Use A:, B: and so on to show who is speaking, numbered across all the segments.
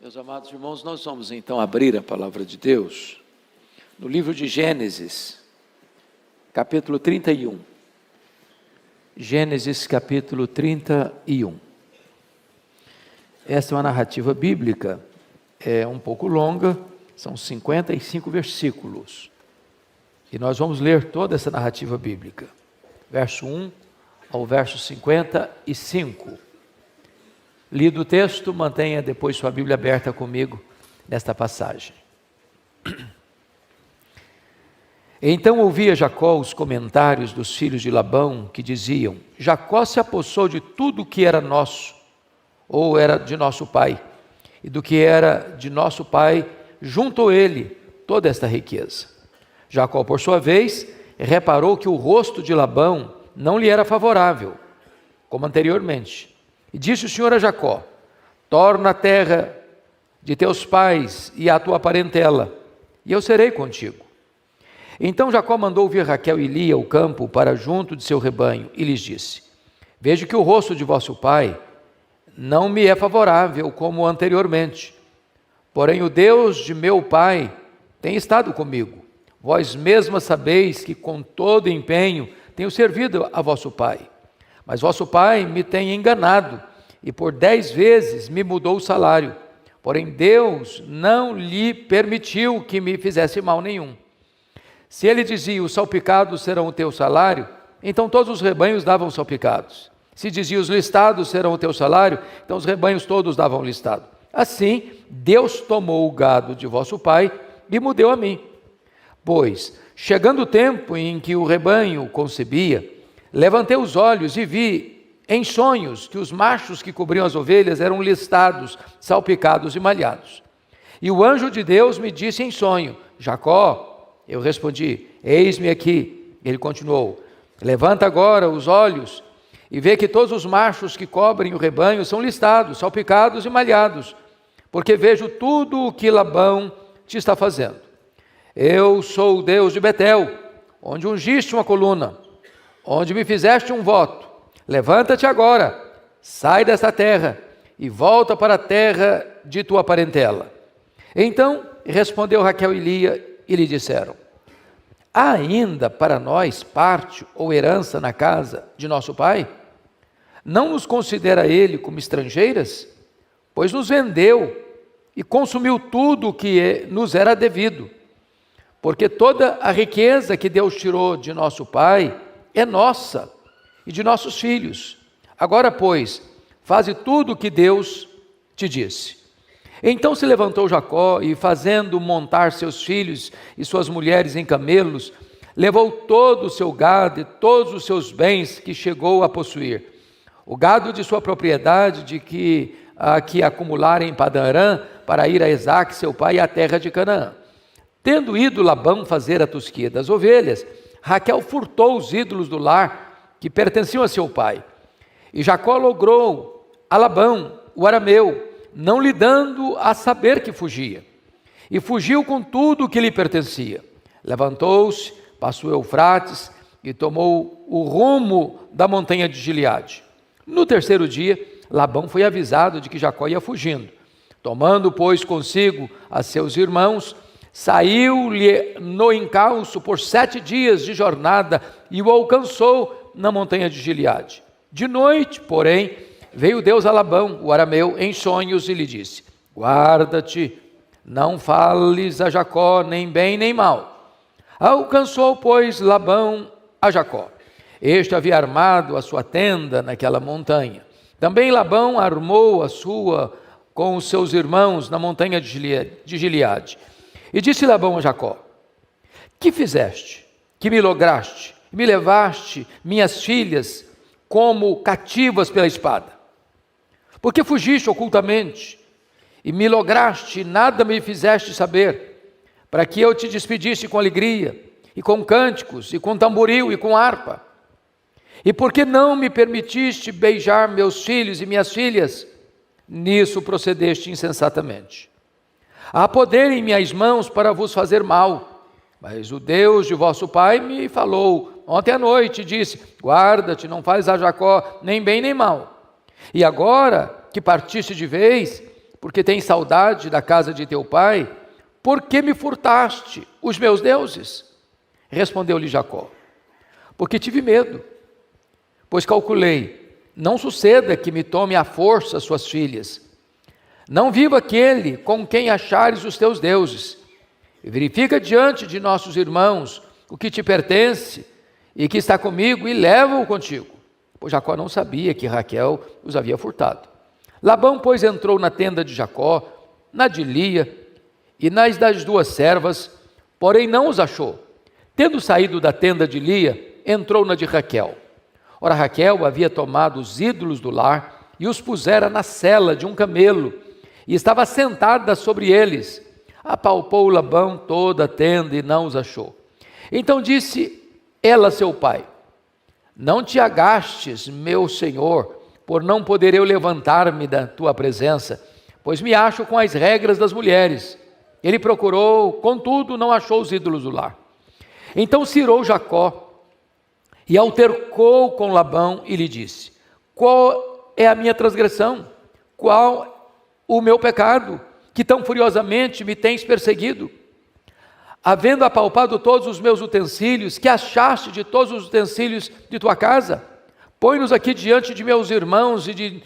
A: Meus amados irmãos, nós vamos então abrir a palavra de Deus no livro de Gênesis, capítulo 31. Gênesis, capítulo 31. Essa é uma narrativa bíblica, é um pouco longa, são 55 versículos. E nós vamos ler toda essa narrativa bíblica, verso 1 ao verso 55. Lido o texto, mantenha depois sua Bíblia aberta comigo nesta passagem. Então ouvia Jacó os comentários dos filhos de Labão, que diziam: Jacó se apossou de tudo que era nosso, ou era de nosso pai, e do que era de nosso pai, juntou ele toda esta riqueza. Jacó, por sua vez, reparou que o rosto de Labão não lhe era favorável, como anteriormente. E disse o Senhor a Jacó: torna a terra de teus pais e a tua parentela, e eu serei contigo. Então Jacó mandou vir Raquel e Lia ao campo para junto de seu rebanho, e lhes disse: vejo que o rosto de vosso pai não me é favorável como anteriormente, porém o Deus de meu pai tem estado comigo. Vós mesmas sabeis que com todo empenho tenho servido a vosso pai. Mas vosso pai me tem enganado, e por 10 vezes me mudou o salário. Porém Deus não lhe permitiu que me fizesse mal nenhum. Se ele dizia: os salpicados serão o teu salário, então todos os rebanhos davam salpicados. Se dizia: os listados serão o teu salário, então os rebanhos todos davam listado. Assim, Deus tomou o gado de vosso pai e me deu a mim. Pois, chegando o tempo em que o rebanho concebia, levantei os olhos e vi em sonhos que os machos que cobriam as ovelhas eram listados, salpicados e malhados. E o anjo de Deus me disse em sonho: Jacó. Eu respondi: eis-me aqui. Ele continuou: levanta agora os olhos e vê que todos os machos que cobrem o rebanho são listados, salpicados e malhados, porque vejo tudo o que Labão te está fazendo. Eu sou o Deus de Betel, onde ungiste uma coluna, onde me fizeste um voto. Levanta-te agora, sai desta terra e volta para a terra de tua parentela. Então respondeu Raquel e Lia e lhe disseram: há ainda para nós parte ou herança na casa de nosso pai? Não nos considera ele como estrangeiras? Pois nos vendeu e consumiu tudo o que nos era devido. Porque toda a riqueza que Deus tirou de nosso pai é nossa e de nossos filhos. Agora, pois, faze tudo o que Deus te disse. Então se levantou Jacó e, fazendo montar seus filhos e suas mulheres em camelos, levou todo o seu gado e todos os seus bens que chegou a possuir. O gado de sua propriedade, de que acumulara em Padã-Arã, para ir a Isaque, seu pai, e à terra de Canaã. Tendo ido Labão fazer a tosquia das ovelhas, Raquel furtou os ídolos do lar que pertenciam a seu pai. E Jacó logrou a Labão, o arameu, não lhe dando a saber que fugia. E fugiu com tudo o que lhe pertencia. Levantou-se, passou o Eufrates e tomou o rumo da montanha de Gileade. No terceiro dia, Labão foi avisado de que Jacó ia fugindo. Tomando, pois, consigo a seus irmãos, saiu-lhe no encalço por 7 dias de jornada e o alcançou na montanha de Gileade. De noite, porém, veio Deus a Labão, o arameu, em sonhos e lhe disse: guarda-te, não fales a Jacó nem bem nem mal. Alcançou, pois, Labão a Jacó. Este havia armado a sua tenda naquela montanha. Também Labão armou a sua com os seus irmãos na montanha de Gileade. E disse Labão a Jacó: que fizeste, que me lograste, me levaste minhas filhas como cativas pela espada? Porque fugiste ocultamente, e me lograste, e nada me fizeste saber, para que eu te despedisse com alegria, e com cânticos, e com tamboril, e com harpa? E por que não me permitiste beijar meus filhos e minhas filhas? Nisso procedeste insensatamente. Há poder em minhas mãos para vos fazer mal, mas o Deus de vosso pai me falou ontem à noite e disse: guarda-te, não fales a Jacó nem bem nem mal. E agora que partiste de vez, porque tens saudade da casa de teu pai? Por que me furtaste os meus deuses? Respondeu-lhe Jacó: porque tive medo, pois calculei, não suceda que me tome à força suas filhas. Não viva aquele com quem achares os teus deuses. E verifica diante de nossos irmãos o que te pertence e que está comigo, e leva-o contigo. Pois Jacó não sabia que Raquel os havia furtado. Labão, pois, entrou na tenda de Jacó, na de Lia e nas das duas servas, porém não os achou. Tendo saído da tenda de Lia, entrou na de Raquel. Ora, Raquel havia tomado os ídolos do lar e os pusera na sela de um camelo, e estava sentada sobre eles. Apalpou Labão toda a tenda e não os achou. Então disse ela a seu pai: não te agastes, meu senhor, por não poder eu levantar-me da tua presença, pois me acho com as regras das mulheres. Ele procurou, contudo não achou os ídolos do lar. Então cirou Jacó e altercou com Labão e lhe disse: qual é a minha transgressão? Qual o meu pecado, que tão furiosamente me tens perseguido? Havendo apalpado todos os meus utensílios, que achaste de todos os utensílios de tua casa? Põe-nos aqui diante de meus irmãos e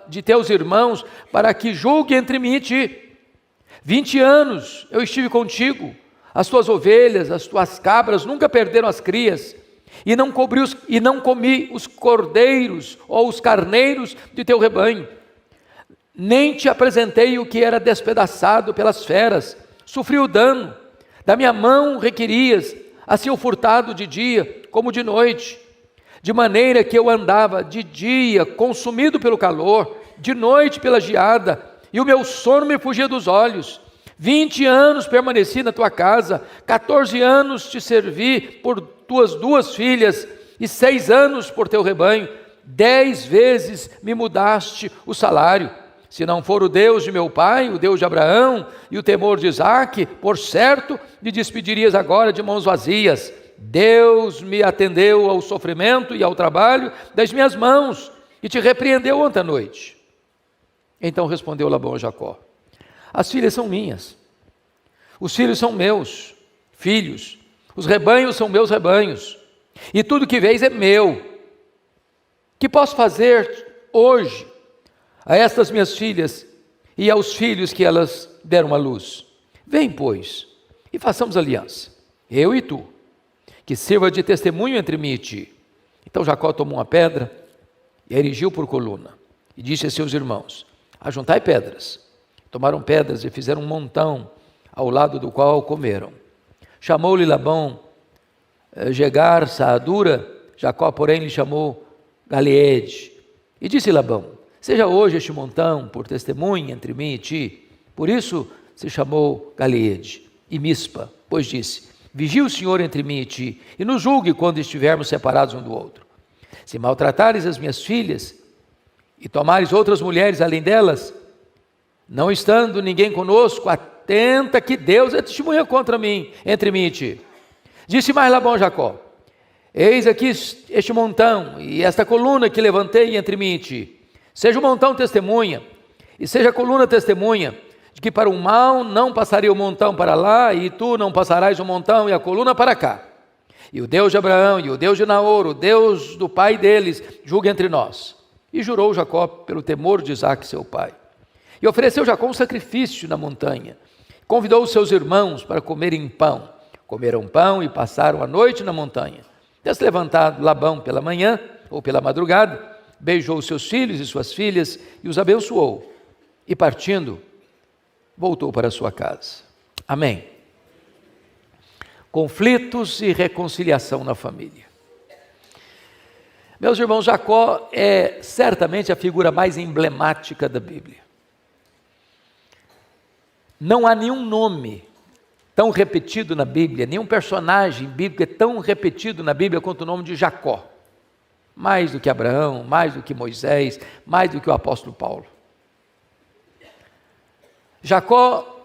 A: de teus irmãos, para que julgue entre mim e ti. 20 anos eu estive contigo, as tuas ovelhas, as tuas cabras nunca perderam as crias, e não comi os cordeiros ou os carneiros de teu rebanho. Nem te apresentei o que era despedaçado pelas feras. Sofri o dano, da minha mão requerias, assim o furtado de dia como de noite, de maneira que eu andava de dia consumido pelo calor, de noite pela geada, e o meu sono me fugia dos olhos. 20 anos permaneci na tua casa, 14 anos te servi por tuas 2 filhas, e 6 anos por teu rebanho. 10 vezes me mudaste o salário. Se não for o Deus de meu pai, o Deus de Abraão e o temor de Isaque, por certo me despedirias agora de mãos vazias. Deus me atendeu ao sofrimento e ao trabalho das minhas mãos, e te repreendeu ontem à noite. Então respondeu Labão a Jacó: as filhas são minhas, os filhos são meus filhos, os rebanhos são meus rebanhos, e tudo que vês é meu. Que posso fazer hoje a estas minhas filhas e aos filhos que elas deram à luz? Vem, pois, e façamos aliança, eu e tu, que sirva de testemunho entre mim e ti. Então Jacó tomou uma pedra e a erigiu por coluna, e disse a seus irmãos: ajuntai pedras. Tomaram pedras e fizeram um montão, ao lado do qual comeram. Chamou-lhe Labão Jegar Saadura, Jacó, porém, lhe chamou Galeede. E disse Labão: seja hoje este montão por testemunha entre mim e ti. Por isso se chamou Galeede e Mispa, pois disse: vigie o Senhor entre mim e ti, e nos julgue quando estivermos separados um do outro. Se maltratares as minhas filhas, e tomares outras mulheres além delas, não estando ninguém conosco, atenta que Deus é testemunha contra mim, entre mim e ti. Disse mais Labão a Jacó: eis aqui este montão e esta coluna que levantei entre mim e ti. Seja o montão testemunha, e seja a coluna testemunha, de que para o mal não passaria o montão para lá, e tu não passarás o montão e a coluna para cá. E o Deus de Abraão, e o Deus de Naor, o Deus do pai deles, julgue entre nós. E jurou Jacó pelo temor de Isaque seu pai. E ofereceu Jacó um sacrifício na montanha. Convidou os seus irmãos para comerem pão. Comeram pão e passaram a noite na montanha. Tendo levantado Labão pela manhã, ou pela madrugada, beijou seus filhos e suas filhas e os abençoou. E partindo, voltou para sua casa. Amém. Conflitos e reconciliação na família. Meus irmãos, Jacó é certamente a figura mais emblemática da Bíblia. Não há nenhum nome tão repetido na Bíblia, nenhum personagem bíblico é tão repetido na Bíblia quanto o nome de Jacó. Mais do que Abraão, mais do que Moisés, mais do que o apóstolo Paulo. Jacó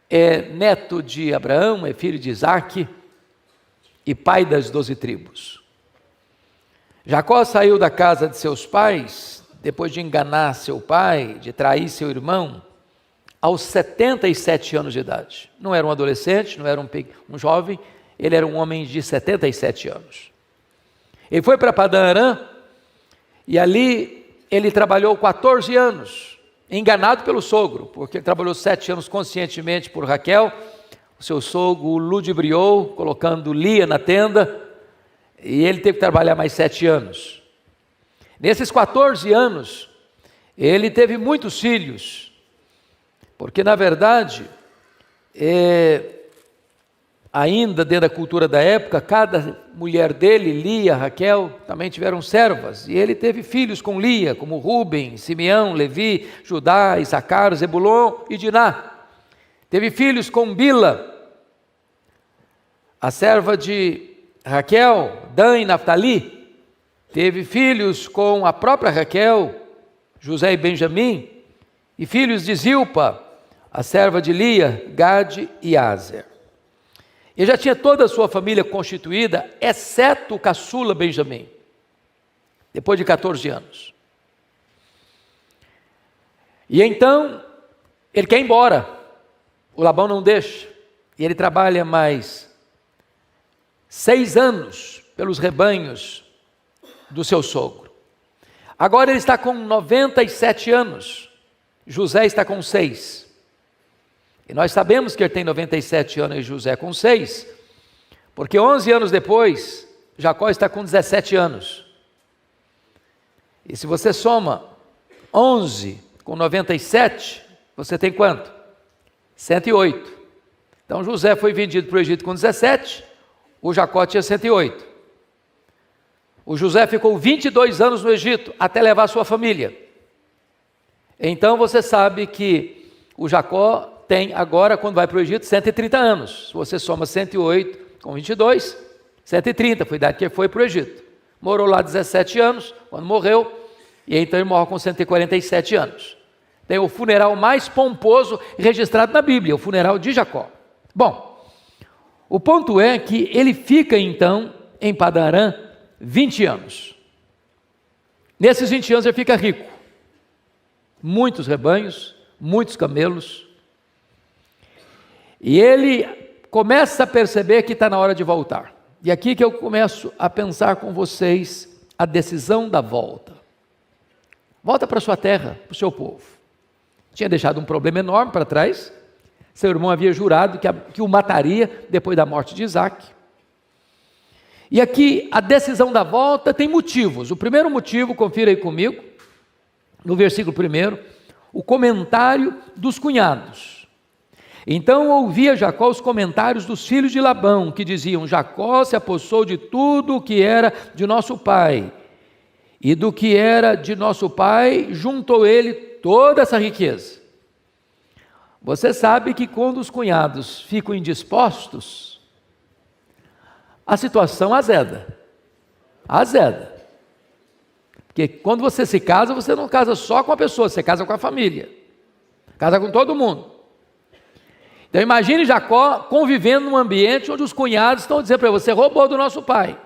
A: é neto de Abraão, é filho de Isaque e pai das 12 tribos. Jacó saiu da casa de seus pais, depois de enganar seu pai, de trair seu irmão, aos 77 anos de idade. Não era um adolescente, não era um jovem, ele era um homem de 77 anos. Ele foi para Padã Arã e ali ele trabalhou 14 anos, enganado pelo sogro, porque ele trabalhou 7 anos conscientemente por Raquel. O seu sogro o ludibriou, colocando Lia na tenda, e ele teve que trabalhar mais 7 anos. Nesses 14 anos, ele teve muitos filhos, porque na verdade, ainda dentro da cultura da época, cada mulher dele, Lia, Raquel, também tiveram servas, e ele teve filhos com Lia, como Rúben, Simeão, Levi, Judá, Issacar, Zebulon e Diná. Teve filhos com Bila, a serva de Raquel, Dan e Naftali. Teve filhos com a própria Raquel, José e Benjamim, e filhos de Zilpa, a serva de Lia, Gade e Aser. Ele já tinha toda a sua família constituída, exceto o caçula Benjamim, depois de 14 anos. E então, ele quer ir embora, o Labão não deixa, e ele trabalha mais 6 anos pelos rebanhos do seu sogro. Agora ele está com 97 anos, José está com 6. E nós sabemos que ele tem 97 anos e José com 6, porque 11 anos depois, Jacó está com 17 anos. E se você soma 11 com 97, você tem quanto? 108. Então José foi vendido para o Egito com 17, o Jacó tinha 108. O José ficou 22 anos no Egito, até levar sua família. Então você sabe que o Jacó tem agora, quando vai para o Egito, 130 anos. Se você soma 108 com 22, 130, foi a idade que ele foi para o Egito. Morou lá 17 anos, quando morreu, e então ele morre com 147 anos. Tem o funeral mais pomposo registrado na Bíblia, o funeral de Jacó. Bom, o ponto é que ele fica então em Padã Arã 20 anos. Nesses 20 anos ele fica rico. Muitos rebanhos, muitos camelos. E ele começa a perceber que está na hora de voltar. E aqui que eu começo a pensar com vocês a decisão da volta. Volta para sua terra, para o seu povo. Tinha deixado um problema enorme para trás. Seu irmão havia jurado que o mataria depois da morte de Isaac. E aqui a decisão da volta tem motivos. O primeiro motivo, confira aí comigo, no versículo 1, o comentário dos cunhados. Então ouvia Jacó os comentários dos filhos de Labão, que diziam: Jacó se apossou de tudo o que era de nosso pai, e do que era de nosso pai juntou ele toda essa riqueza. Você sabe que quando os cunhados ficam indispostos, a situação azeda. Azeda. Porque quando você se casa, você não casa só com a pessoa, você casa com a família. Casa com todo mundo. Então imagine Jacó convivendo num ambiente onde os cunhados estão dizendo para ele: você roubou do nosso pai.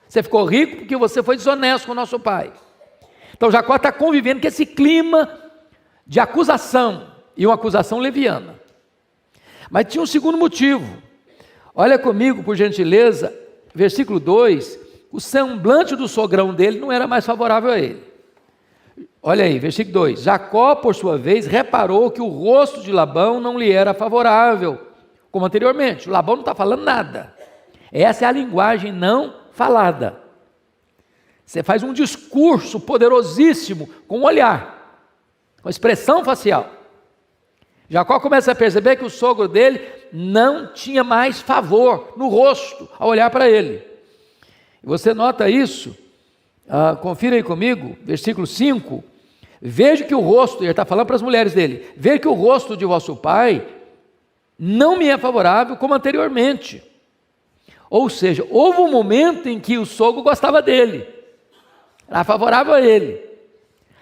A: Você ficou rico porque você foi desonesto com o nosso pai. Então Jacó está convivendo com esse clima de acusação, e uma acusação leviana. Mas tinha um segundo motivo. Olha comigo, por gentileza, versículo 2, o semblante do sogrão dele não era mais favorável a ele. Olha aí, versículo 2, Jacó, por sua vez, reparou que o rosto de Labão não lhe era favorável, como anteriormente. O Labão não está falando nada. Essa é a linguagem não falada. Você faz um discurso poderosíssimo com o olhar, com a expressão facial. Jacó começa a perceber que o sogro dele não tinha mais favor no rosto ao olhar para ele. Você nota isso? Confira aí comigo, versículo 5. Veja que o rosto, ele está falando para as mulheres dele, veja que o rosto de vosso pai não me é favorável como anteriormente. Ou seja, houve um momento em que o sogro gostava dele, era favorável a ele.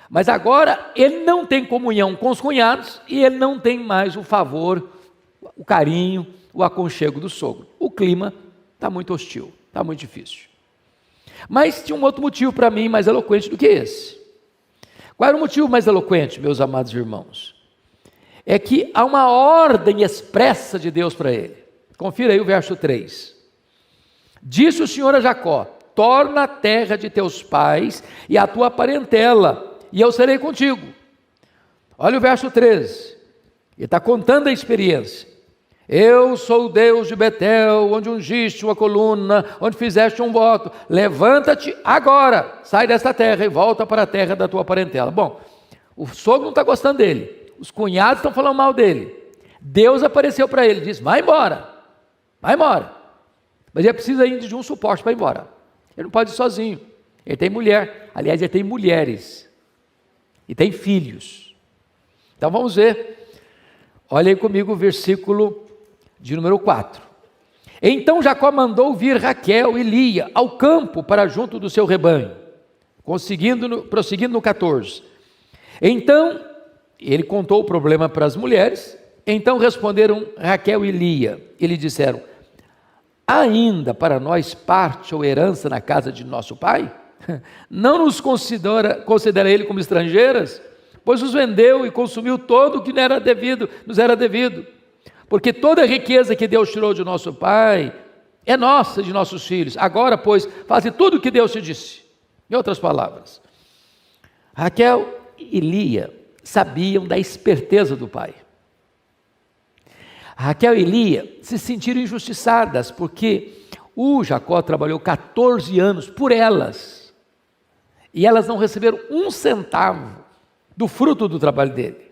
A: Mas agora ele não tem comunhão com os cunhados e ele não tem mais o favor, o carinho, o aconchego do sogro. O clima está muito hostil, está muito difícil. Mas tinha um outro motivo para mim mais eloquente do que esse. Qual era o motivo mais eloquente, meus amados irmãos? É que há uma ordem expressa de Deus para ele. Confira aí o verso 3. Disse o Senhor a Jacó: torna a terra de teus pais e a tua parentela, e eu serei contigo. Olha o verso 13. Ele está contando a experiência. Eu sou o Deus de Betel, onde ungiste uma coluna, onde fizeste um voto. Levanta-te agora, sai desta terra e volta para a terra da tua parentela. Bom, o sogro não está gostando dele, os cunhados estão falando mal dele. Deus apareceu para ele e disse: vai embora, vai embora. Mas ele precisa ainda de um suporte para ir embora. Ele não pode ir sozinho, ele tem mulher, aliás ele tem mulheres, e tem filhos. Então vamos ver, olha aí comigo o versículo de número 4. Então Jacó mandou vir Raquel e Lia ao campo para junto do seu rebanho, prosseguindo no 14. Então, ele contou o problema para as mulheres. Então responderam Raquel e Lia, e lhe disseram: ainda para nós parte ou herança na casa de nosso pai? Não nos considera ele como estrangeiras? Pois nos vendeu e consumiu todo o que nos era devido. Porque toda a riqueza que Deus tirou de nosso pai é nossa, de nossos filhos. Agora, pois, faze tudo o que Deus te disse. Em outras palavras, Raquel e Lia sabiam da esperteza do pai. Raquel e Lia se sentiram injustiçadas, porque o Jacó trabalhou 14 anos por elas, e elas não receberam um centavo do fruto do trabalho dele.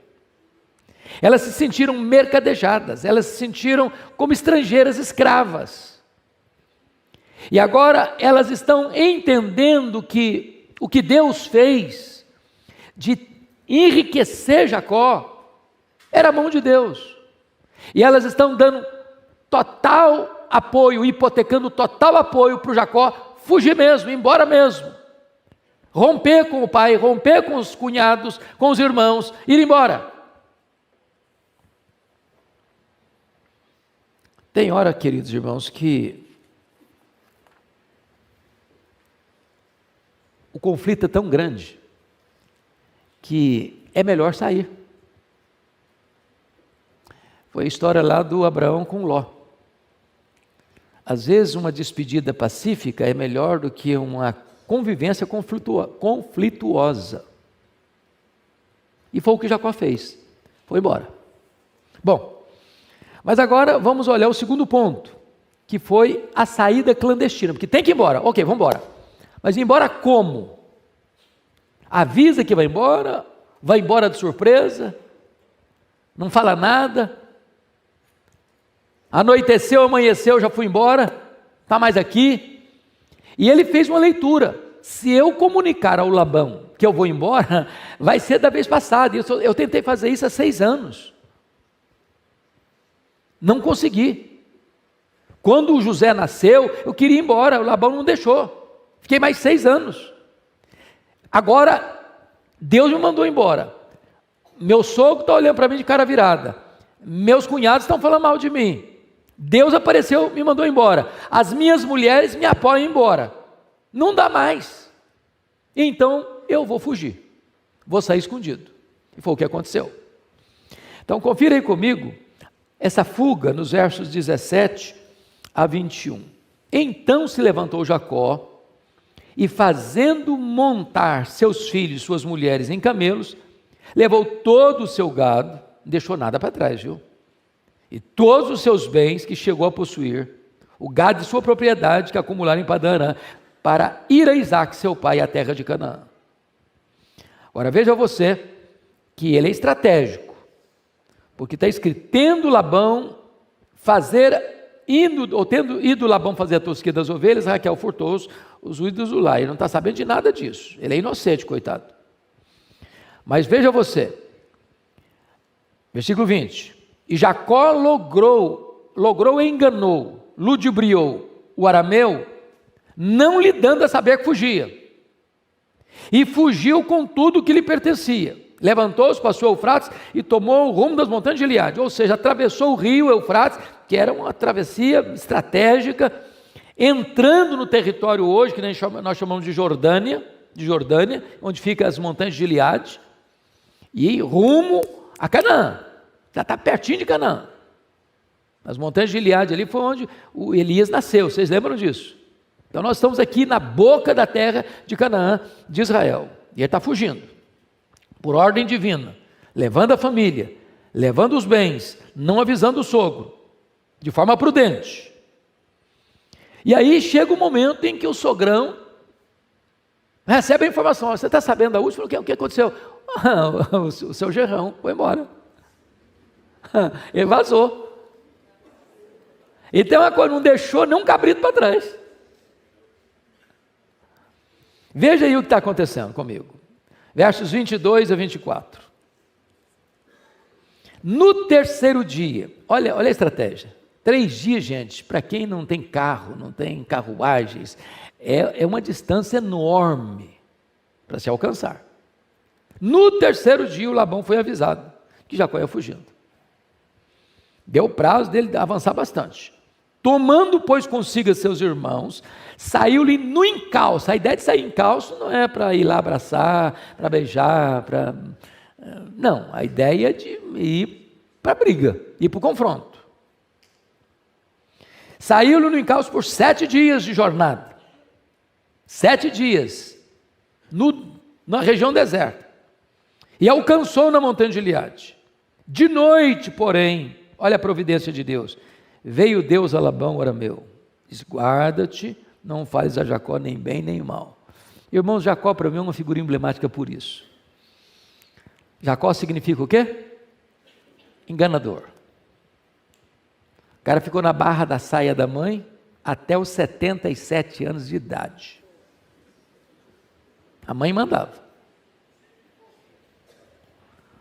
A: Elas se sentiram mercadejadas, elas se sentiram como estrangeiras escravas. E agora elas estão entendendo que o que Deus fez de enriquecer Jacó era a mão de Deus. E elas estão dando total apoio, hipotecando total apoio para o Jacó fugir mesmo, ir embora mesmo. Romper com o pai, romper com os cunhados, com os irmãos, ir embora. Tem hora, queridos irmãos, que o conflito é tão grande que é melhor sair. Foi a história lá do Abraão com Ló. Às vezes uma despedida pacífica é melhor do que uma convivência conflituosa. E foi o que Jacó fez. Foi embora. Bom, mas agora vamos olhar o segundo ponto, que foi a saída clandestina, porque tem que ir embora. Ok, vamos embora. Mas ir embora como? Avisa que vai embora de surpresa, não fala nada. Anoiteceu, amanheceu, já fui embora, está mais aqui. E ele fez uma leitura: se eu comunicar ao Labão que eu vou embora, vai ser da vez passada. Eu tentei fazer isso há 6 anos. Não consegui. Quando o José nasceu, eu queria ir embora, o Labão não deixou. Fiquei mais 6 anos. Agora, Deus me mandou embora. Meu sogro está olhando para mim de cara virada. Meus cunhados estão falando mal de mim. Deus apareceu, me mandou embora. As minhas mulheres me apoiam embora. Não dá mais. Então, eu vou fugir. Vou sair escondido. E foi o que aconteceu. Então, confira aí comigo essa fuga nos versos 17 a 21. Então se levantou Jacó e, fazendo montar seus filhos e suas mulheres em camelos, levou todo o seu gado, não deixou nada para trás, viu? E todos os seus bens que chegou a possuir, o gado de sua propriedade que acumularam em Padã-Arã, para ir a Isaque, seu pai, à terra de Canaã. Agora veja você que ele é estratégico, porque está escrito: tendo ido Labão fazer a tosquia das ovelhas, Raquel furtou os úidos do lar. Ele não está sabendo de nada disso, ele é inocente, coitado. Mas veja você, versículo 20: e Jacó logrou e enganou, ludibriou o arameu, não lhe dando a saber que fugia, e fugiu com tudo que lhe pertencia. Levantou-se, passou o Eufrates e tomou o rumo das montanhas de Gileade, ou seja, atravessou o rio Eufrates, que era uma travessia estratégica, entrando no território hoje, que nós chamamos de Jordânia, de Jordânia, onde ficam as montanhas de Gileade, e rumo a Canaã. Já está pertinho de Canaã. As montanhas de Gileade ali foi onde o Elias nasceu, vocês lembram disso? Então nós estamos aqui na boca da terra de Canaã, de Israel, e ele está fugindo, por ordem divina, levando a família, levando os bens, não avisando o sogro, de forma prudente. E aí chega o momento em que o sogrão recebe a informação: você está sabendo da última? O que aconteceu? O seu genrão foi embora, ele vazou. Então a coisa não deixou nem um cabrito para trás. Veja aí o que está acontecendo comigo, versos 22 a 24. No terceiro dia, olha a estratégia, 3 dias, gente, para quem não tem carro, não tem carruagens, é uma distância enorme para se alcançar. No terceiro dia, o Labão foi avisado que Jacó ia fugindo. Deu prazo dele avançar bastante. Tomando, pois, consigo seus irmãos, saiu-lhe no encalço. A ideia de sair em encalço não é para ir lá abraçar, para beijar, não, a ideia é de ir para a briga, ir para o confronto. Saiu-lhe no encalço por 7 dias de jornada. 7 dias, na região deserta. E alcançou na montanha de Gileade. De noite, porém, olha a providência de Deus, veio Deus a Labão, arameu, diz: guarda-te, não fales a Jacó nem bem nem mal. Irmãos, Jacó para mim é uma figura emblemática por isso. Jacó significa o quê? Enganador. O cara ficou na barra da saia da mãe até os 77 anos de idade. A mãe mandava.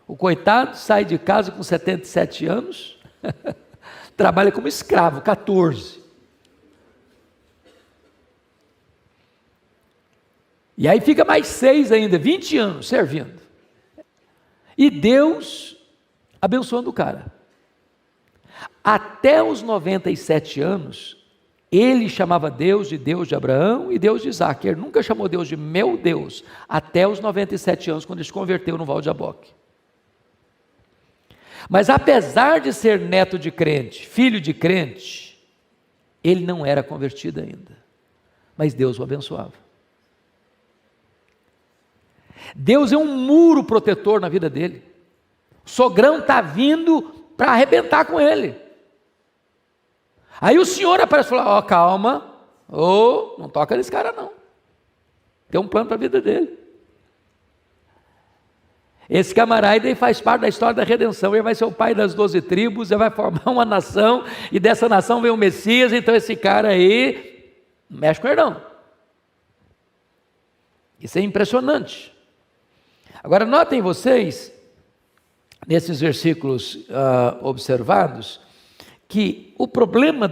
A: O coitado sai de casa com 77 anos, trabalha como escravo, 14. E aí fica mais 6 ainda, 20 anos servindo. E Deus abençoando o cara. Até os 97 anos, ele chamava Deus de Abraão e Deus de Isaac. Ele nunca chamou Deus de meu Deus, até os 97 anos, quando ele se converteu no Val de Jaboque. Mas apesar de ser neto de crente, filho de crente, ele não era convertido ainda. Mas Deus o abençoava. Deus é um muro protetor na vida dele. O sogrão está vindo para arrebentar com ele. Aí o Senhor aparece e fala: calma, não toca nesse cara não. Tem um plano para a vida dele. Esse camarada aí faz parte da história da redenção. Ele vai ser o pai das 12 tribos, ele vai formar uma nação, e dessa nação vem o Messias. Então esse cara aí não mexe com ele não. Isso é impressionante. Agora notem vocês, nesses versículos observados, que o problema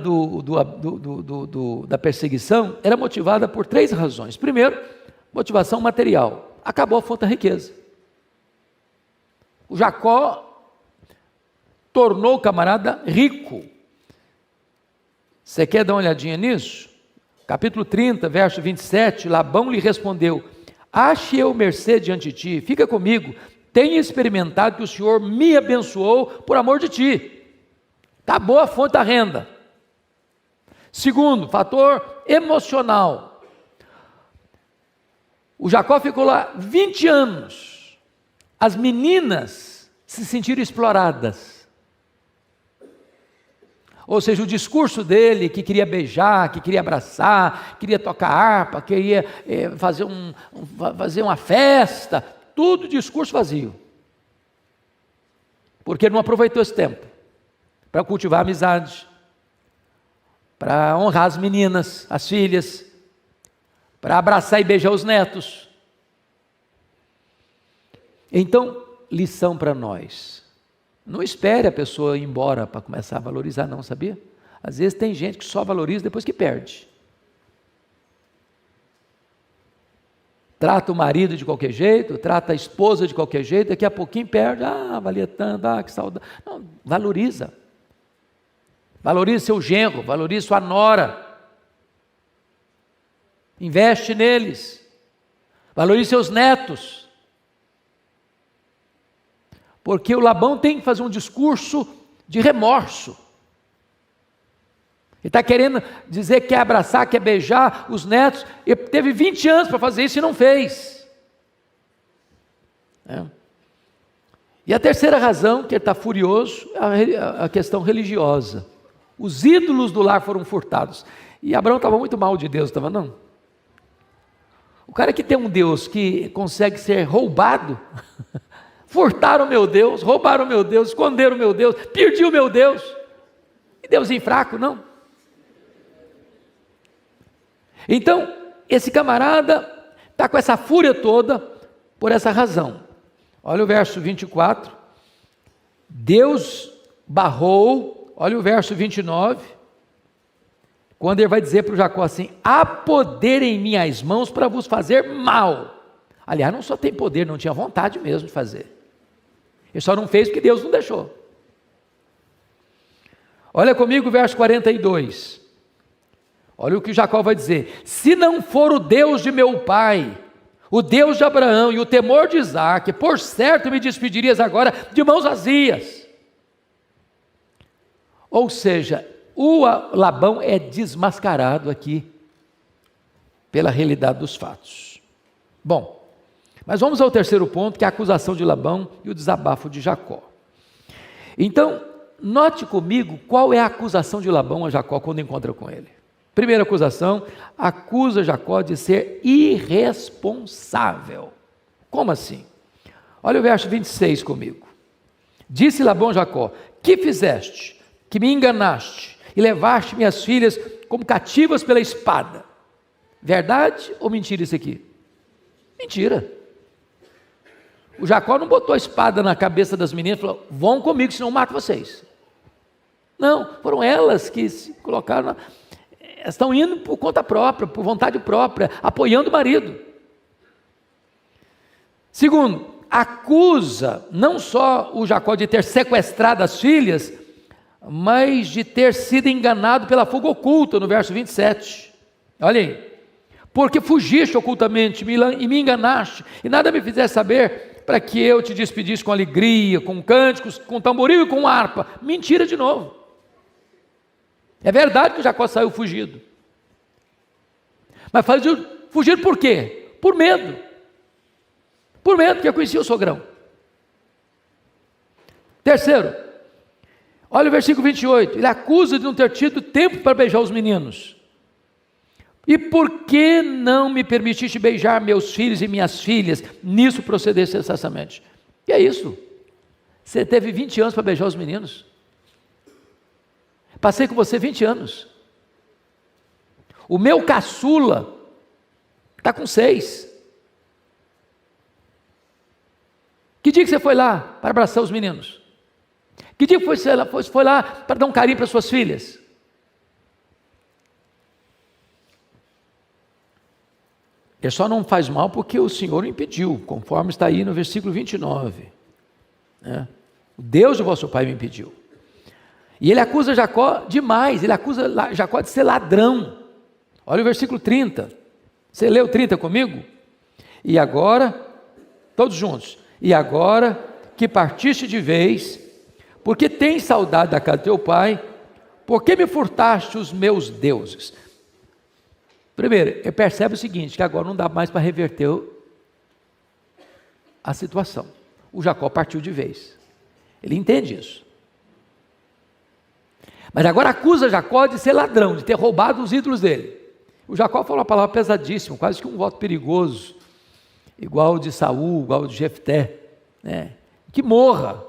A: da perseguição era motivada por 3 razões. Primeiro, motivação material. Acabou a fonte da riqueza. O Jacó tornou o camarada rico. Você quer dar uma olhadinha nisso? Capítulo 30, verso 27, Labão lhe respondeu: ache eu mercê diante de ti, fica comigo, tenha experimentado que o Senhor me abençoou por amor de ti. Acabou a fonte da renda. Segundo, fator emocional. O Jacó ficou lá 20 anos. As meninas se sentiram exploradas. Ou seja, o discurso dele, que queria beijar, que queria abraçar, queria tocar harpa, queria fazer uma festa, tudo discurso vazio. Porque ele não aproveitou esse tempo para cultivar a amizade, para honrar as meninas, as filhas, para abraçar e beijar os netos. Então, lição para nós: não espere a pessoa ir embora para começar a valorizar, não, sabia? Às vezes tem gente que só valoriza depois que perde. Trata o marido de qualquer jeito, trata a esposa de qualquer jeito, daqui a pouquinho perde, valia tanto, que saudade. Não, valoriza. Valorize seu genro, valorize sua nora. Investe neles. valorize seus netos. Porque o Labão tem que fazer um discurso de remorso. Ele está querendo dizer que quer abraçar, quer beijar os netos. Ele teve 20 anos para fazer isso e não fez. E a terceira razão que ele está furioso é a questão religiosa. Os ídolos do lar foram furtados. E Abraão estava muito mal de Deus, estava não? O cara que tem um Deus que consegue ser roubado, furtaram o meu Deus, roubaram o meu Deus, esconderam o meu Deus, perdi o meu Deus. E Deusinho fraco, não? Então, esse camarada está com essa fúria toda por essa razão. Olha o verso 24. Deus barrou, olha o verso 29, quando ele vai dizer para o Jacó assim: há poder em minhas mãos para vos fazer mal. Aliás, não só tem poder, não tinha vontade mesmo de fazer. Ele só não fez porque Deus não deixou. Olha comigo o verso 42. Olha o que Jacó vai dizer: se não for o Deus de meu pai, o Deus de Abraão e o temor de Isaque, por certo me despedirias agora de mãos vazias. Ou seja, o Labão é desmascarado aqui pela realidade dos fatos. Bom, mas vamos ao terceiro ponto, que é a acusação de Labão e o desabafo de Jacó. Então, note comigo qual é a acusação de Labão a Jacó quando encontra com ele. Primeira acusação, acusa Jacó de ser irresponsável. Como assim? Olha o verso 26 comigo. Disse Labão a Jacó: que fizeste? Que me enganaste e levaste minhas filhas como cativas pela espada. Verdade ou mentira isso aqui? Mentira. O Jacó não botou a espada na cabeça das meninas e falou: vão comigo, senão eu mato vocês. Não, foram elas que se colocaram estão indo por conta própria, por vontade própria, apoiando o marido. Segundo, acusa não só o Jacó de ter sequestrado as filhas, mas de ter sido enganado pela fuga oculta, no verso 27. Olha aí. Porque fugiste ocultamente e me enganaste, e nada me fizeste saber, para que eu te despedisse com alegria, com cânticos, com tamboril e com harpa. Mentira de novo. É verdade que Jacó saiu fugido. Mas fugido por quê? Por medo. Por medo, porque eu conhecia o sogrão. Terceiro, olha o versículo 28. Ele acusa de não ter tido tempo para beijar os meninos. E por que não me permitiste beijar meus filhos e minhas filhas? Nisso proceder cessosamente. E é isso. Você teve 20 anos para beijar os meninos. Passei com você 20 anos. O meu caçula está com 6. Que dia que você foi lá para abraçar os meninos? Que dia que você foi lá para dar um carinho para suas filhas? Ele só não faz mal porque o Senhor o impediu, conforme está aí no versículo 29. O Deus de vosso pai me impediu. E ele acusa Jacó demais, ele acusa Jacó de ser ladrão. Olha o versículo 30. Você leu 30 comigo? E agora, todos juntos. E agora que partiste de vez, porque tens saudade da casa de teu pai, por que me furtaste os meus deuses? Primeiro, ele percebe o seguinte, que agora não dá mais para reverter a situação. O Jacó partiu de vez. Ele entende isso. Mas agora acusa Jacó de ser ladrão, de ter roubado os ídolos dele. O Jacó falou uma palavra pesadíssima, quase que um voto perigoso, igual o de Saul, igual o de Jefté, né? Que morra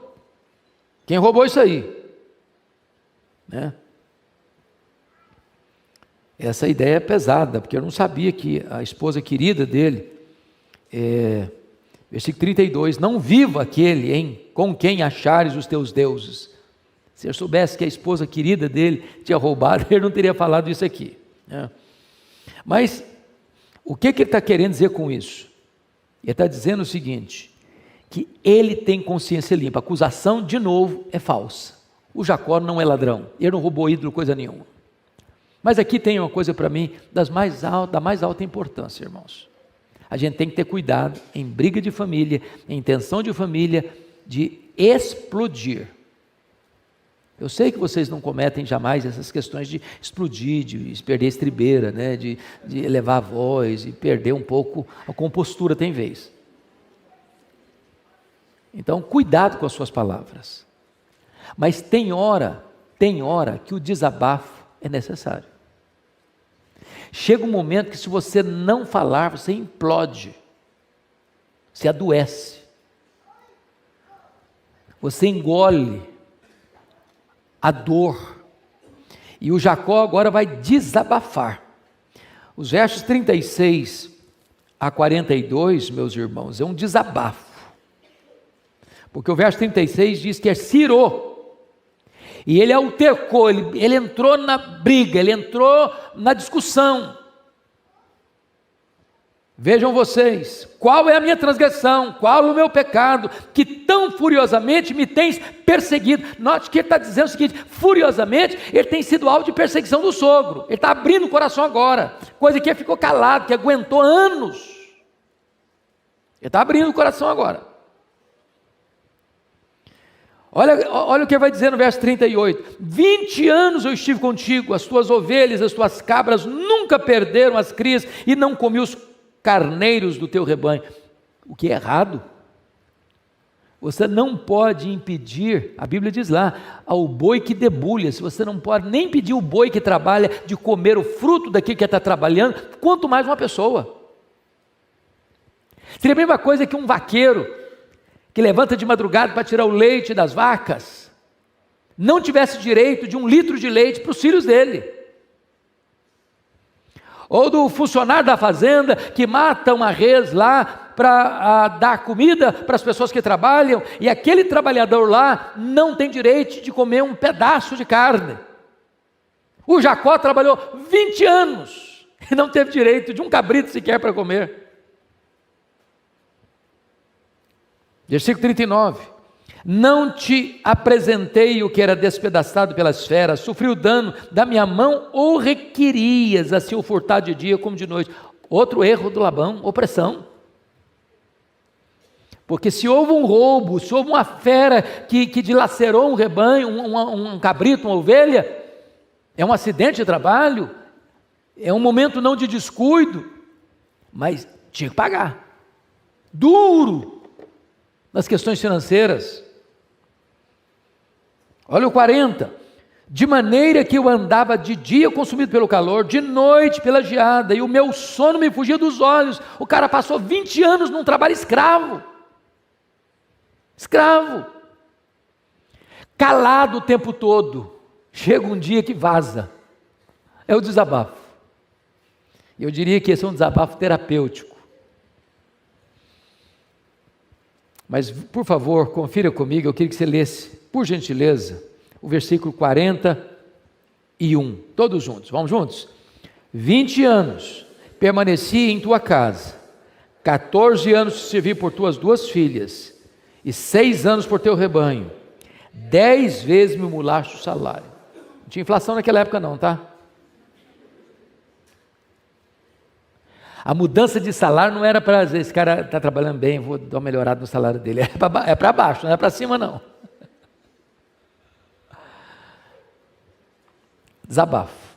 A: quem roubou isso aí, né? Essa ideia é pesada, porque eu não sabia que a esposa querida dele, versículo 32, não viva aquele com quem achares os teus deuses. Se eu soubesse que a esposa querida dele tinha roubado, ele não teria falado isso aqui, né? Mas o que ele está querendo dizer com isso? Ele está dizendo o seguinte, que ele tem consciência limpa. A acusação, de novo, é falsa. O Jacó não é ladrão, ele não roubou ídolo, coisa nenhuma. Mas aqui tem uma coisa para mim da mais alta importância, irmãos. A gente tem que ter cuidado em briga de família, em tensão de família, de explodir. Eu sei que vocês não cometem jamais essas questões de explodir, de perder a estribeira, né? de elevar a voz e perder um pouco a compostura, tem vez. Então, cuidado com as suas palavras. Mas tem hora que o desabafo é necessário. Chega um momento que se você não falar, você implode, você adoece, você engole a dor, e o Jacó agora vai desabafar. Os versos 36 a 42, meus irmãos, é um desabafo, porque o verso 36 diz que é Ciro, e ele altercou, ele entrou na briga, ele entrou na discussão. Vejam vocês, qual é a minha transgressão, qual o meu pecado, que tão furiosamente me tens perseguido. Note que ele está dizendo o seguinte, furiosamente, ele tem sido alvo de perseguição do sogro, ele está abrindo o coração agora, coisa que ele ficou calado, que aguentou anos, ele está abrindo o coração agora. Olha o que ele vai dizer no verso 38, 20 anos eu estive contigo, as tuas ovelhas, as tuas cabras nunca perderam as crias, e não comi os carneiros do teu rebanho. O que é errado? Você não pode impedir, a Bíblia diz lá, ao boi que debulha, se você não pode nem impedir o boi que trabalha de comer o fruto daquilo que está trabalhando, quanto mais uma pessoa. Seria a mesma coisa que um vaqueiro, que levanta de madrugada para tirar o leite das vacas, não tivesse direito de 1 litro de leite para os filhos dele. Ou do funcionário da fazenda que mata uma res lá para dar comida para as pessoas que trabalham, e aquele trabalhador lá não tem direito de comer um pedaço de carne. O Jacó trabalhou 20 anos e não teve direito de um cabrito sequer para comer. Versículo 39. Não te apresentei o que era despedaçado pelas feras, sofri o dano da minha mão, ou requerias assim o furtar de dia como de noite? Outro erro do Labão, opressão. Porque se houve um roubo, se houve uma fera que dilacerou um rebanho, um cabrito, uma ovelha, é um acidente de trabalho, é um momento não de descuido, mas tinha que pagar. Duro nas questões financeiras. Olha o 40, de maneira que eu andava de dia consumido pelo calor, de noite pela geada, e o meu sono me fugia dos olhos. O cara passou 20 anos num trabalho escravo, calado o tempo todo, chega um dia que vaza, é o desabafo. Eu diria que esse é um desabafo terapêutico. Mas, por favor, confira comigo, eu queria que você lesse, por gentileza, o versículo 41, todos juntos, vamos juntos? 20 anos permaneci em tua casa, 14 anos te servi por tuas 2 filhas, e 6 anos por teu rebanho, 10 vezes me mulaste o salário. Não tinha inflação naquela época não, tá? A mudança de salário não era para dizer, esse cara está trabalhando bem, vou dar uma melhorada no salário dele, é para baixo, não é para cima não. Desabafo.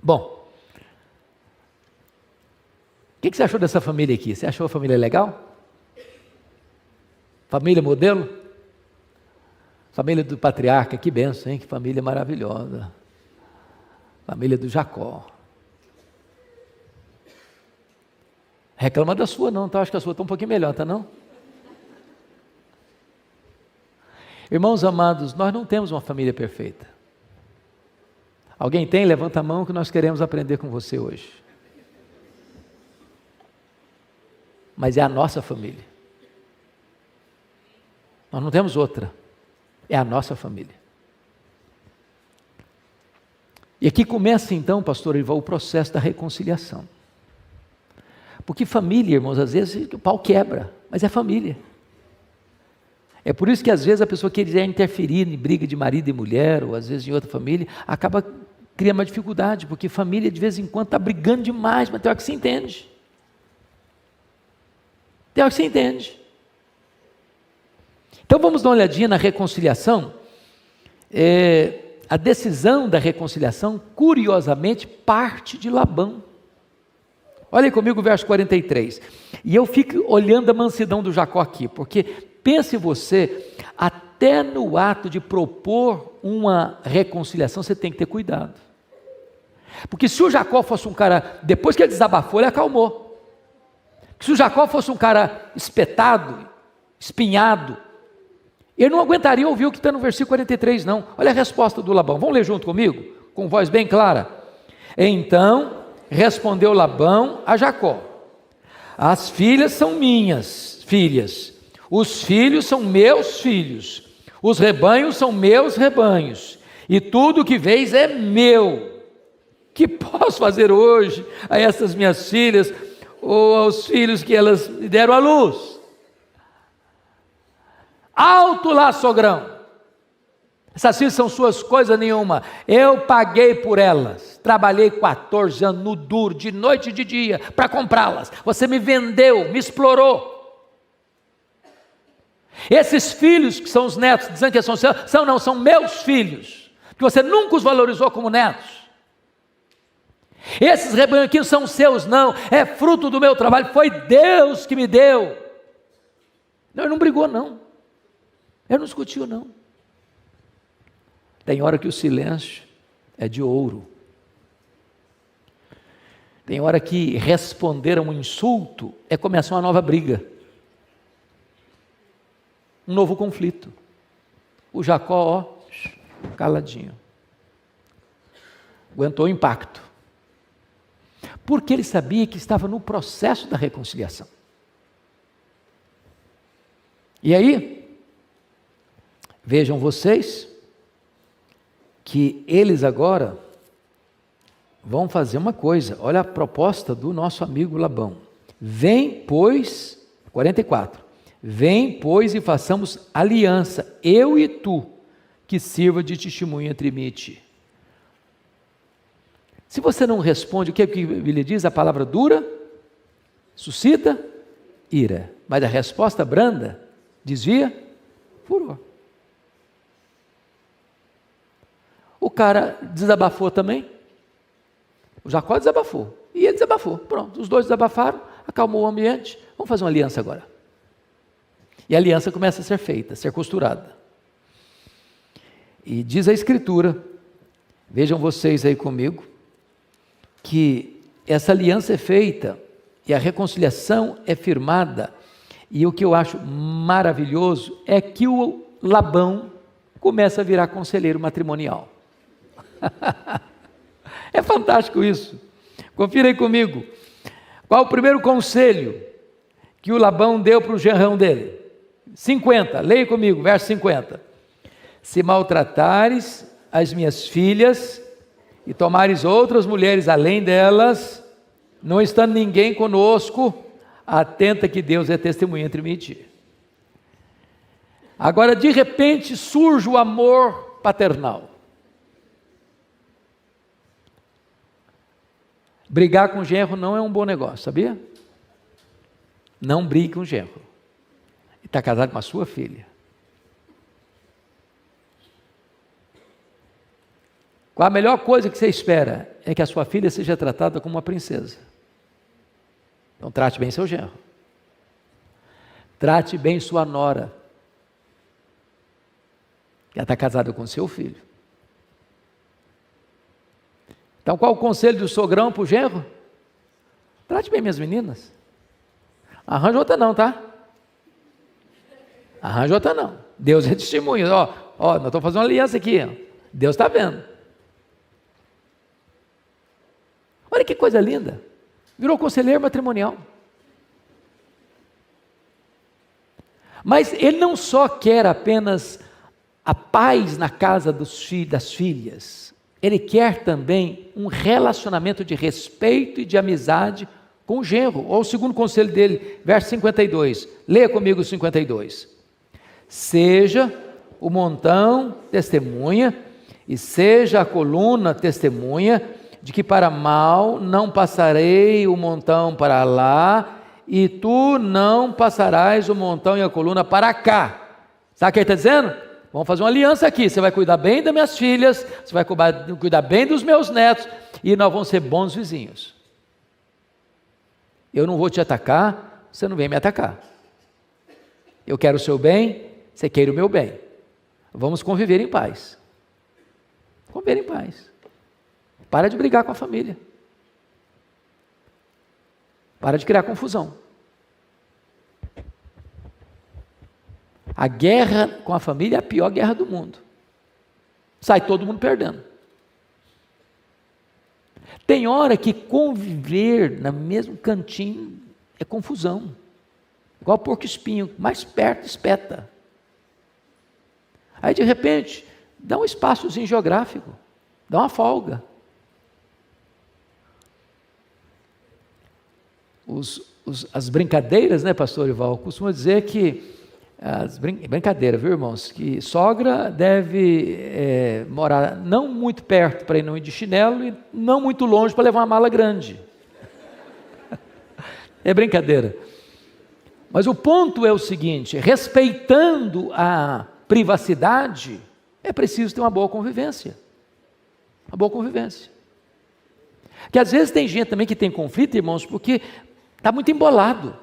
A: Bom, o que você achou dessa família aqui? Você achou a família legal? Família modelo? Família do patriarca, que benção, hein? Que família maravilhosa. Família do Jacó. Reclama da sua não, tá? Acho que a sua está um pouquinho melhor, tá não? Irmãos amados, nós não temos uma família perfeita. Alguém tem? Levanta a mão que nós queremos aprender com você hoje. Mas é a nossa família. Nós não temos outra. É a nossa família. E aqui começa então, pastor Ival, o processo da reconciliação. Porque família, irmãos, às vezes o pau quebra, mas é família. É por isso que às vezes a pessoa quiser interferir em briga de marido e mulher, ou às vezes em outra família, acaba criando uma dificuldade, porque família de vez em quando está brigando demais, mas tem hora que se entende. Tem hora que você entende. Então vamos dar uma olhadinha na reconciliação. A decisão da reconciliação, curiosamente, parte de Labão. Olha comigo o verso 43. E eu fico olhando a mansidão do Jacó aqui, porque pense você, até no ato de propor uma reconciliação, você tem que ter cuidado. Porque se o Jacó fosse um cara, depois que ele desabafou, ele acalmou. Se o Jacó fosse um cara espetado, espinhado, ele não aguentaria ouvir o que está no versículo 43, não. Olha a resposta do Labão. Vamos ler junto comigo? Com voz bem clara. Então respondeu Labão a Jacó: as filhas são minhas filhas, os filhos são meus filhos, os rebanhos são meus rebanhos, e tudo o que vês é meu. Que posso fazer hoje a essas minhas filhas, ou aos filhos que elas me deram à luz? Alto lá, sogrão, essas filhas são suas, coisa nenhuma, eu paguei por elas, trabalhei 14 anos no duro, de noite e de dia, para comprá-las, você me vendeu, me explorou. Esses filhos que são os netos, dizendo que são seus, são meus filhos, que você nunca os valorizou como netos. Esses rebanhos aqui não são seus, não, é fruto do meu trabalho, foi Deus que me deu. Não, ele não brigou, não, ele não discutiu, não. Tem hora que o silêncio é de ouro. Tem hora que responder a um insulto é começar uma nova briga, um novo conflito. O Jacó, caladinho, aguentou o impacto, porque ele sabia que estava no processo da reconciliação. E aí, vejam vocês, que eles agora vão fazer uma coisa. Olha a proposta do nosso amigo Labão. Vem, pois, 44, vem, pois, e façamos aliança, eu e tu, que sirva de testemunho entre mim e ti. Se você não responde, o que a Bíblia diz? A palavra dura suscita ira, mas a resposta branda desvia furor. O cara desabafou também, o Jacó desabafou, e ele desabafou, pronto, os dois desabafaram, acalmou o ambiente, vamos fazer uma aliança agora. E a aliança começa a ser feita, a ser costurada. E diz a Escritura, vejam vocês aí comigo, que essa aliança é feita, e a reconciliação é firmada, e o que eu acho maravilhoso, é que o Labão começa a virar conselheiro matrimonial. É fantástico isso. Confira aí comigo. Qual o primeiro conselho que o Labão deu para o genrão dele? 50, leia comigo, verso 50. Se maltratares as minhas filhas e tomares outras mulheres além delas, não estando ninguém conosco, atenta que Deus é testemunha entre mim e ti. Agora, de repente, surge o amor paternal. Brigar com o genro não é um bom negócio, sabia? Não brigue com o genro. Ele está casado com a sua filha. Qual a melhor coisa que você espera? É que a sua filha seja tratada como uma princesa. Então trate bem seu genro. Trate bem sua nora, que ela está casada com seu filho. Então qual o conselho do sogrão para o genro? Trate bem minhas meninas. Arranja outra não, tá? Arranja outra não. Deus é testemunha. Nós estamos fazendo uma aliança aqui. Deus está vendo. Olha que coisa linda. Virou conselheiro matrimonial. Mas ele não só quer apenas a paz na casa das filhas. Ele quer também um relacionamento de respeito e de amizade com o genro. Olha o segundo conselho dele, verso 52. Leia comigo o 52. Seja o montão testemunha, e seja a coluna testemunha, de que para mal não passarei o montão para lá, e tu não passarás o montão e a coluna para cá. Sabe o que ele está dizendo? Vamos fazer uma aliança aqui, você vai cuidar bem das minhas filhas, você vai cuidar bem dos meus netos, e nós vamos ser bons vizinhos. Eu não vou te atacar, você não vem me atacar. Eu quero o seu bem, você quer o meu bem. Vamos conviver em paz. Conviver em paz. Para de brigar com a família. Para de criar confusão. A guerra com a família é a pior guerra do mundo. Sai todo mundo perdendo. Tem hora que conviver no mesmo cantinho é confusão. Igual porco espinho, mais perto espeta. Aí de repente, dá um espaçozinho geográfico, dá uma folga. As brincadeiras, né, pastor Ival, costuma dizer que, brincadeira, viu, irmãos, que sogra deve morar não muito perto para ir não ir de chinelo e não muito longe para levar uma mala grande. É brincadeira. Mas o ponto é o seguinte, respeitando a privacidade, é preciso ter uma boa convivência. Uma boa convivência. Que às vezes tem gente também que tem conflito, irmãos, porque está muito embolado.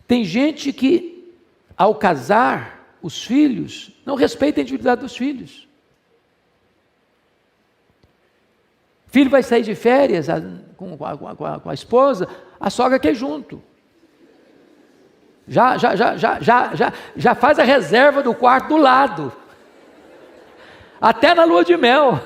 A: Tem gente que, ao casar os filhos, não respeita a individualidade dos filhos. Filho vai sair de férias com a esposa, a sogra quer junto. Já faz a reserva do quarto do lado. Até na lua de mel.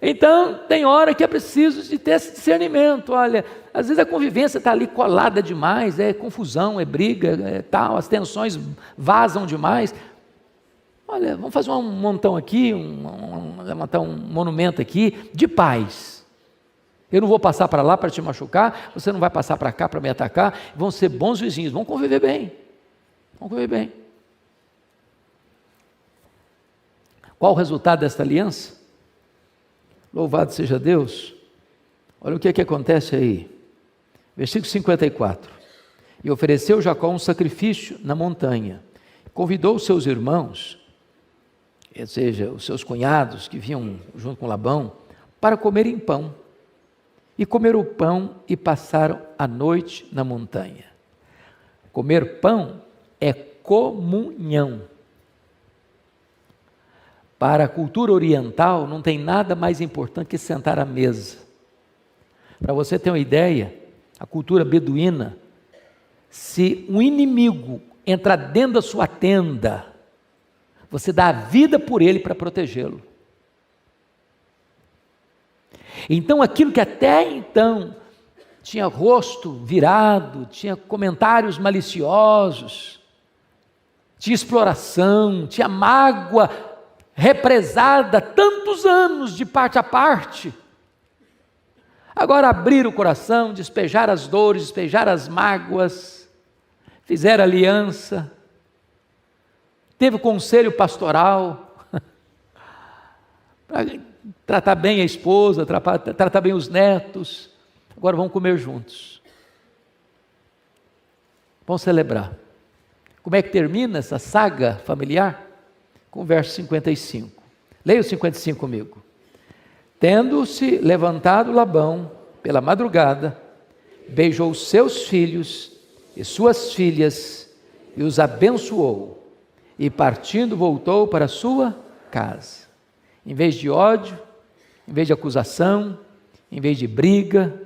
A: Então, tem hora que é preciso de ter esse discernimento. Olha, às vezes a convivência está ali colada demais, é confusão, é briga, tal, as tensões vazam demais. Olha, vamos fazer um montão aqui, levantar um monumento aqui de paz. Eu não vou passar para lá para te machucar, você não vai passar para cá para me atacar, vão ser bons vizinhos, vão conviver bem. Vão conviver bem. Qual o resultado desta aliança? Louvado seja Deus. Olha o que acontece aí. Versículo 54. E ofereceu Jacó um sacrifício na montanha. Convidou os seus irmãos, ou seja, os seus cunhados que vinham junto com Labão, para comerem pão. E comeram o pão e passaram a noite na montanha. Comer pão é comunhão. Para a cultura oriental, não tem nada mais importante que sentar à mesa. Para você ter uma ideia, a cultura beduína, se um inimigo entrar dentro da sua tenda, você dá a vida por ele para protegê-lo. Então, aquilo que até então tinha rosto virado, tinha comentários maliciosos, tinha exploração, tinha mágoa represada tantos anos de parte a parte, agora abriram o coração, despejar as dores, despejar as mágoas, fizeram aliança, teve o conselho pastoral, para tratar bem a esposa, tratar bem os netos, agora vão comer juntos, vão celebrar. Como é que termina essa saga familiar? Com o verso 55. Leia o 55 comigo. Tendo-se levantado Labão pela madrugada, beijou seus filhos e suas filhas e os abençoou, e partindo voltou para a sua casa. Em vez de ódio, em vez de acusação, em vez de briga,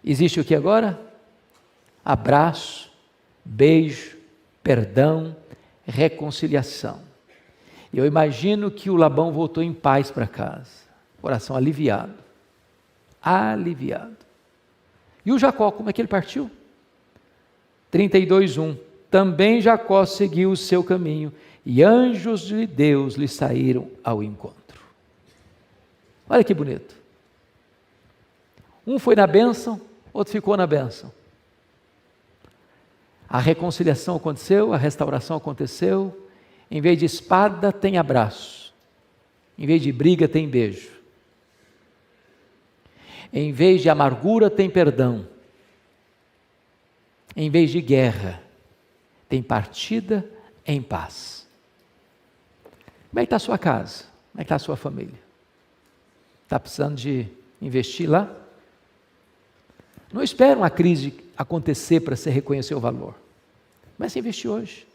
A: existe o que agora? Abraço, beijo, perdão, reconciliação. Eu imagino que o Labão voltou em paz para casa, coração aliviado, aliviado. E o Jacó, como é que ele partiu? 32:1. Também Jacó seguiu o seu caminho, e anjos de Deus lhe saíram ao encontro. Olha que bonito. Um foi na bênção, outro ficou na bênção. A reconciliação aconteceu, a restauração aconteceu. Em vez de espada, tem abraço. Em vez de briga, tem beijo. Em vez de amargura, tem perdão. Em vez de guerra, tem partida em paz. Como é que está a sua casa? Como é que está a sua família? Está precisando de investir lá? Não espere uma crise acontecer para você reconhecer o valor. Comece a investir hoje.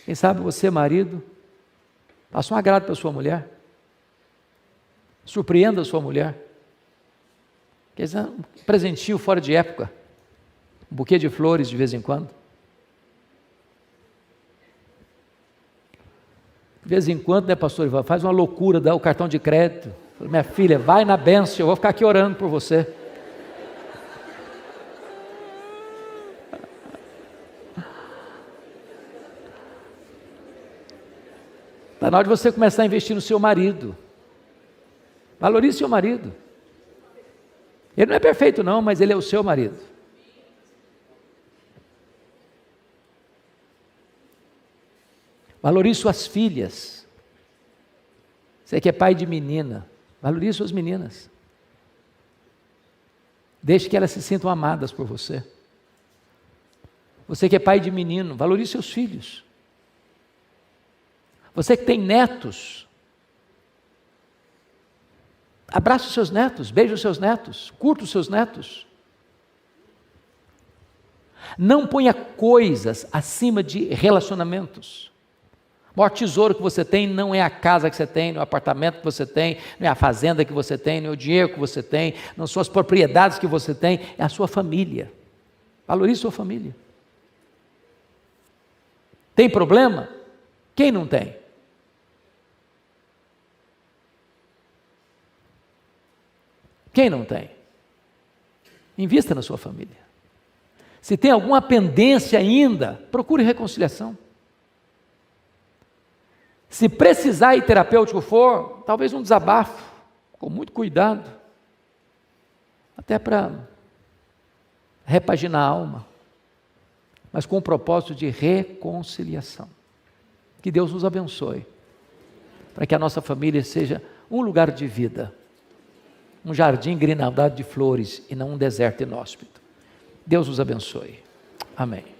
A: Quem sabe você, marido, faça um agrado para a sua mulher. Surpreenda a sua mulher. Quer dizer, um presentinho fora de época. Um buquê de flores de vez em quando. De vez em quando, né, pastor Ivan, faz uma loucura, dá o cartão de crédito. Minha filha, vai na bênção, eu vou ficar aqui orando por você. Está na hora de você começar a investir no seu marido. Valorize seu marido. Ele não é perfeito não, mas ele é o seu marido. Valorize suas filhas. Você que é pai de menina, valorize suas meninas. Deixe que elas se sintam amadas por você. Você que é pai de menino, valorize seus filhos. Você que tem netos, abrace os seus netos, beije os seus netos, curta os seus netos. Não ponha coisas acima de relacionamentos. O maior tesouro que você tem não é a casa que você tem, não é o apartamento que você tem, não é a fazenda que você tem, não é o dinheiro que você tem, não são as propriedades que você tem, é a sua família. Valorize sua família. Tem problema? Quem não tem? Quem não tem? Invista na sua família. Se tem alguma pendência ainda, procure reconciliação. Se precisar e terapêutico for, talvez um desabafo, com muito cuidado, até para repaginar a alma, mas com o propósito de reconciliação. Que Deus nos abençoe, para que a nossa família seja um lugar de vida, um jardim grinaldado de flores e não um deserto inóspito. Deus nos abençoe. Amém.